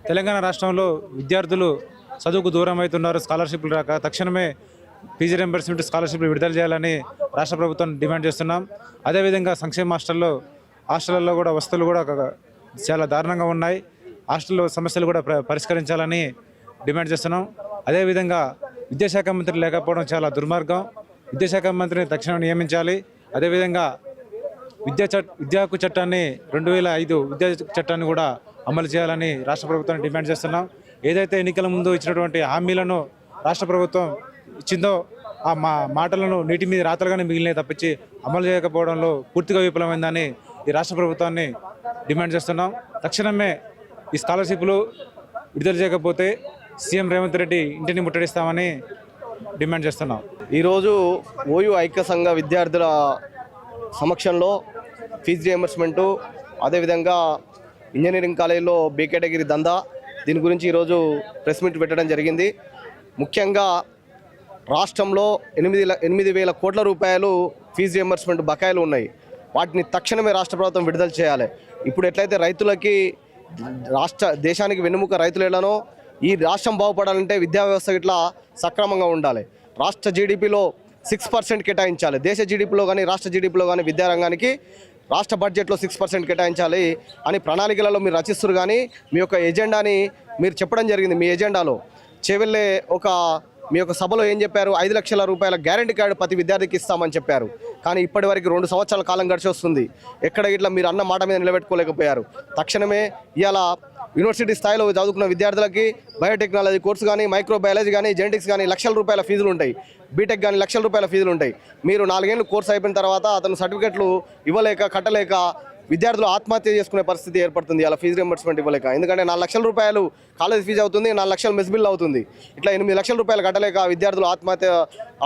తెలంగాణ రాష్ట్రంలో విద్యార్థులు చదువుకు దూరం అవుతున్నారు. స్కాలర్షిప్లు రాక తక్షణమే ఫీజు రింబర్స్మెంట్ స్కాలర్షిప్లు విడుదల చేయాలని రాష్ట్ర ప్రభుత్వం డిమాండ్ చేస్తున్నాం. అదేవిధంగా సంక్షేమ హాస్టల్లో కూడా వసతులు కూడా చాలా దారుణంగా ఉన్నాయి. హాస్టల్లో సమస్యలు కూడా పరిష్కరించాలని డిమాండ్ చేస్తున్నాం. అదేవిధంగా విద్యాశాఖ మంత్రి లేకపోవడం చాలా దుర్మార్గం. విద్యాశాఖ మంత్రిని తక్షణం నియమించాలి. అదేవిధంగా విద్యా హక్కు చట్టాన్ని 2005 విద్యా చట్టాన్ని కూడా అమలు చేయాలని రాష్ట్ర ప్రభుత్వాన్ని డిమాండ్ చేస్తున్నాం. ఏదైతే ఎన్నికల ముందు ఇచ్చినటువంటి హామీలను రాష్ట్ర ప్రభుత్వం ఇచ్చిందో ఆ మాటలను నీటి మీద రాతలుగానే మిగిలినవి తప్పించి అమలు చేయకపోవడంలో పూర్తిగా విఫలమైందని ఈ రాష్ట్ర ప్రభుత్వాన్ని డిమాండ్ చేస్తున్నాం. తక్షణమే ఈ స్కాలర్షిప్లు విడుదల చేయకపోతే సీఎం రేవంత్ రెడ్డి ఇంటిని ముట్టడిస్తామని డిమాండ్ చేస్తున్నాం. ఈరోజు ఓయూ ఐక్య సంఘ విద్యార్థుల సమక్షంలో ఫీజు రియంబర్స్మెంటు, అదేవిధంగా ఇంజనీరింగ్ కాలేజీలో బి కేటగిరీ దందా, దీని గురించి ఈరోజు ప్రెస్ మీట్ పెట్టడం జరిగింది. ముఖ్యంగా రాష్ట్రంలో 8,000 కోట్ల రూపాయలు ఫీజు రియంబర్స్మెంట్ బకాయిలు ఉన్నాయి. వాటిని తక్షణమే రాష్ట్ర ప్రభుత్వం విడుదల చేయాలి. ఇప్పుడు ఎట్లయితే రైతులకి దేశానికి వెన్నుముక రైతులు ఎలానో ఈ రాష్ట్రం బాగుపడాలంటే విద్యా వ్యవస్థ ఇట్లా సక్రమంగా ఉండాలి. రాష్ట్ర జీడిపిలో 6% కేటాయించాలి. దేశ జీడిపిలో కానీ రాష్ట్ర జీడిపిలో కానీ విద్యారంగానికి రాష్ట్ర బడ్జెట్లో 6% కేటాయించాలి అని ప్రణాళికలలో మీరు రచిస్తారు. కానీ మీ యొక్క ఎజెండాని మీరు చెప్పడం జరిగింది. మీ ఎజెండాలో చెవెళ్ళే మీ యొక్క సభలో ఏం చెప్పారు? 5 లక్షల రూపాయల గ్యారంటీ కార్డు ప్రతి విద్యార్థికి ఇస్తామని చెప్పారు. కానీ ఇప్పటి వరకు 2 సంవత్సరాల కాలం గడిచి వస్తుంది. ఎక్కడ ఇట్లా మీరు అన్న మాట మీద నిలబెట్టుకోలేకపోయారు. తక్షణమే ఇవాళ యూనివర్సిటీ స్థాయిలో చదువుకున్న విద్యార్థులకి బయోటెక్నాలజీ కోర్సు కానీ, మైక్రోబయాలజీ కానీ, జెనెటిక్స్ కానీ లక్షల రూపాయల ఫీజులు ఉంటాయి. బీటెక్ కానీ లక్షల రూపాయల ఫీజులు ఉంటాయి. మీరు 4 ఏళ్ళు కోర్సు అయిపోయిన తర్వాత అతను సర్టిఫికెట్లు ఇవ్వలేక కట్టలేక విద్యార్థులు ఆత్మహత్య చేసుకునే పరిస్థితి ఏర్పడుతుంది. అలా ఫీజు రింబర్స్మెంట్ ఇవ్వలేక. ఎందుకంటే 4 లక్షల రూపాయలు కాలేజ్ ఫీజు అవుతుంది, 4 లక్షలు మెస్ బిల్ అవుతుంది. ఇట్లా 8 లక్షల రూపాయలు కట్టలేక విద్యార్థులు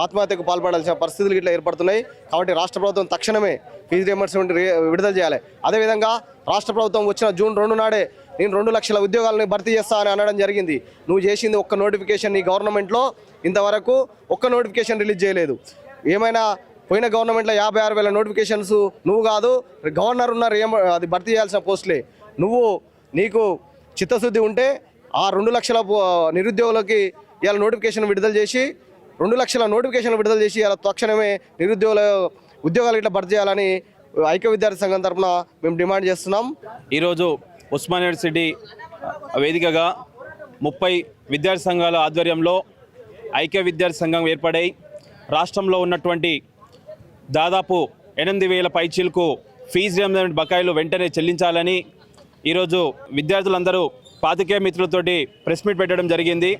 ఆత్మహత్యకు పాల్పడాల్సిన పరిస్థితులు ఇట్లా ఏర్పడుతున్నాయి. కాబట్టి రాష్ట్ర ప్రభుత్వం తక్షణమే ఫీజు రింబర్స్మెంట్ విడుదల చేయాలి. అదేవిధంగా రాష్ట్ర ప్రభుత్వం వచ్చిన జూన్ 2 నాడే నేను 2 లక్షల ఉద్యోగాలను భర్తీ చేస్తా అని అనడం జరిగింది. నువ్వు చేసింది ఒక్క నోటిఫికేషన్ నీ గవర్నమెంట్లో ఇంతవరకు ఒక్క నోటిఫికేషన్ రిలీజ్ చేయలేదు. ఏమైనా పోయిన గవర్నమెంట్లో 56,000 నోటిఫికేషన్స్ నువ్వు కాదు, గవర్నర్ ఉన్నారు, అది భర్తీ చేయాల్సిన పోస్టులే. నీకు చిత్తశుద్ధి ఉంటే ఆ 2 లక్షల నిరుద్యోగులకి ఇవాళ నోటిఫికేషన్ విడుదల చేసి 2 లక్షల నోటిఫికేషన్ విడుదల చేసి ఇలా తక్షణమే ఉద్యోగాలు ఇట్లా భర్తీ చేయాలని ఐక్య విద్యార్థి సంఘం తరఫున మేము డిమాండ్ చేస్తున్నాం. ఈరోజు ఉస్మానియా యూనివర్సిటీ వేదికగా 30 విద్యార్థి సంఘాల ఆధ్వర్యంలో ఐక్య విద్యార్థి సంఘం ఏర్పడై రాష్ట్రంలో ఉన్నటువంటి దాదాపు 8,000 పైచీలకు ఫీజు రియంబర్స్మెంట్ బకాయిలు వెంటనే చెల్లించాలని ఈరోజు విద్యార్థులందరూ పాతికేయ మిత్రులతోటి ప్రెస్ మీట్ పెట్టడం జరిగింది.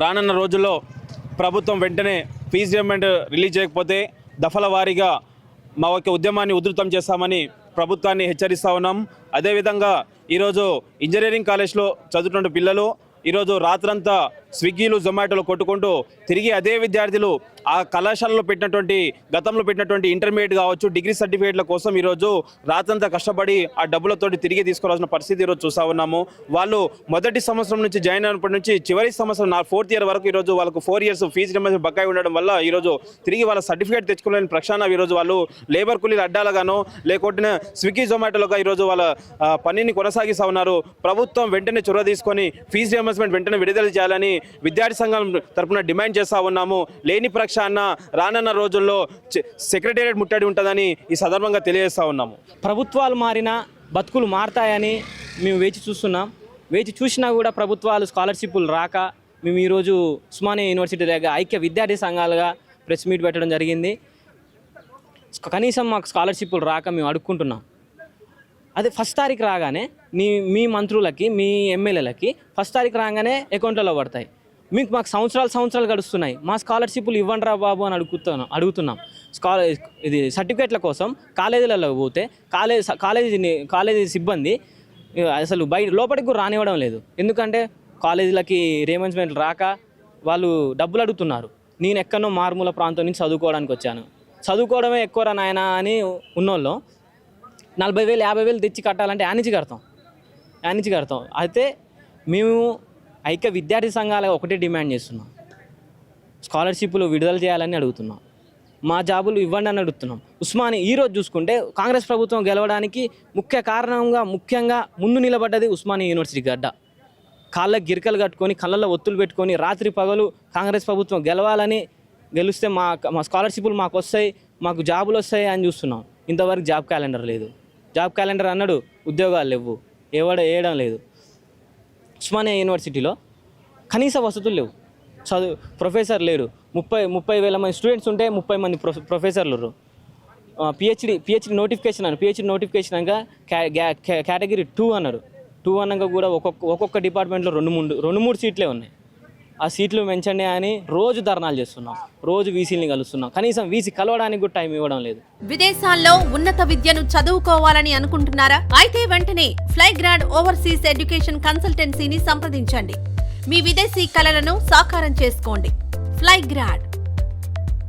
రానున్న రోజుల్లో ప్రభుత్వం వెంటనే ఫీజు రియంబర్స్మెంట్ రిలీజ్ చేయకపోతే దఫల వారీగా మా యొక్క ఉద్యమాన్ని ఉధృతం చేస్తామని ప్రభుత్వాన్ని హెచ్చరిస్తూ ఉన్నాం. అదేవిధంగా ఈరోజు ఇంజనీరింగ్ కాలేజ్లో చదువుతున్న పిల్లలు ఈరోజు రాత్రంతా స్విగ్గీలు జొమాటోలు కొట్టుకుంటూ తిరిగి అదే విద్యార్థులు ఆ కళాశాలలో గతంలో పెట్టినటువంటి ఇంటర్మీడియట్ కావచ్చు, డిగ్రీ సర్టిఫికేట్ల కోసం ఈరోజు రాత్రంతా కష్టపడి ఆ డబ్బులతోటి తిరిగి తీసుకోవాల్సిన పరిస్థితి ఈరోజు చూస్తూ ఉన్నాము. వాళ్ళు మొదటి సంవత్సరం నుంచి జాయిన్ అయినప్పటి నుంచి చివరి సంవత్సరం 4th ఇయర్ వరకు ఈరోజు వాళ్ళకు 4 years ఫీజు రియంబర్స్మెంట్ బకాయి ఉండడం వల్ల ఈరోజు తిరిగి వాళ్ళ సర్టిఫికేట్ తెచ్చుకోలేని ప్రక్షాళన ఈరోజు వాళ్ళు లేబర్ కూలీలు అడ్డాలుగానో లేకుంటే స్విగ్గీ జొమాటోలుగా ఈరోజు వాళ్ళ పనిని కొనసాగిస్తూ ఉన్నారు. ప్రభుత్వం వెంటనే చొరవ తీసుకొని ఫీజు రియంబర్స్మెంట్ వెంటనే విడుదల చేయాలని విద్యార్థి సంఘం తరఫున డిమాండ్ చేస్తూ ఉన్నాము. లేని ప్రక్షాళన రానున్న రోజుల్లో సెక్రటేరియట్ ముట్టడి ఉంటుందని ఈ సందర్భంగా తెలియజేస్తూ ఉన్నాము. ప్రభుత్వాలు మారినా బతుకులు మారతాయని మేము వేచి చూస్తున్నాం. వేచి చూసినా కూడా ప్రభుత్వాలు స్కాలర్షిప్లు రాక మేము ఈరోజు ఉస్మానియా యూనివర్సిటీ దగ్గర ఐక్య విద్యార్థి సంఘాలుగా ప్రెస్ మీట్ పెట్టడం జరిగింది. కనీసం మాకు స్కాలర్షిప్లు రాక మేము అడుక్కుంటున్నాం. అదే 1st తారీఖు రాగానే మీ మంత్రులకి, మీ ఎమ్మెల్యేలకి 1st తారీఖు రాగానే అకౌంట్లలో పడతాయి. మాకు సంవత్సరాలు గడుస్తున్నాయి. మా స్కాలర్షిప్లు ఇవ్వండి రా బాబు అని అడుగుతున్నాం. ఇది సర్టిఫికేట్ల కోసం కాలేజీలలో పోతే కాలేజీ సిబ్బంది అసలు లోపలికి కూడా రానివ్వడం లేదు. ఎందుకంటే కాలేజీలకి రియంబర్స్మెంట్ రాక వాళ్ళు డబ్బులు అడుగుతున్నారు. నేను ఎక్కడో మారుమూల ప్రాంతం నుంచి చదువుకోవడానికి వచ్చాను, చదువుకోవడమే ఎక్కువ రా నాయన అని ఉన్నోళ్ళు 40,000 50,000 తెచ్చి కట్టాలంటే యానించి కడతాం. అయితే మేము ఐక్య విద్యార్థి సంఘాలుగా ఒకటే డిమాండ్ చేస్తున్నాం. స్కాలర్షిప్లు విడుదల చేయాలని అడుగుతున్నాం. మా జాబులు ఇవ్వండి అని అడుగుతున్నాం. ఈరోజు చూసుకుంటే కాంగ్రెస్ ప్రభుత్వం గెలవడానికి ముఖ్యంగా ముందు నిలబడ్డది ఉస్మానియా యూనివర్సిటీ గడ్డ. కాళ్ళకి గిరికలు కట్టుకొని కళ్ళల్లో ఒత్తులు పెట్టుకొని రాత్రి పగలు కాంగ్రెస్ ప్రభుత్వం గెలవాలని గెలిస్తే మా స్కాలర్షిప్లు మాకు వస్తాయి, మాకు జాబులు వస్తాయి అని చూస్తున్నాం. ఇంతవరకు జాబ్ క్యాలెండర్ లేదు. జాబ్ క్యాలెండర్ అన్నాడు, ఉద్యోగాలు లేవు, వేయడం లేదు. ఉస్మానియా యూనివర్సిటీలో కనీస వసతులు లేవు, ప్రొఫెసర్ లేరు. 30,000 మంది స్టూడెంట్స్ ఉంటే 30 మంది ప్రొఫెసర్లు. పిహెచ్డి నోటిఫికేషన్ అన్నారు. పిహెచ్డి నోటిఫికేషన్ అనగా కేటగిరీ 2 అన్నారు. 2 అన్నాక కూడా ఒక్కొక్క డిపార్ట్మెంట్లో 2-3 సీట్లే ఉన్నాయి. ఆ సీట్లు పెంచండి అని రోజు ధర్నాలు చేస్తున్నాం, రోజు వీసీని కలుస్తున్నాం. కనీసం వీసీ కలవడానికి కూడా టైం ఇవ్వడం లేదు. విదేశాల్లో ఉన్నత విద్యను చదువుకోవాలని అనుకుంటున్నారా? అయితే వెంటనే ఫ్లైగ్రాడ్ ఓవర్సీస్ ఎడ్యుకేషన్ కన్సల్టెన్సీని సంప్రదించండి. మీ విదేశీ కలలను సాకారం చేసుకోండి. ఫ్లైగ్రాడ్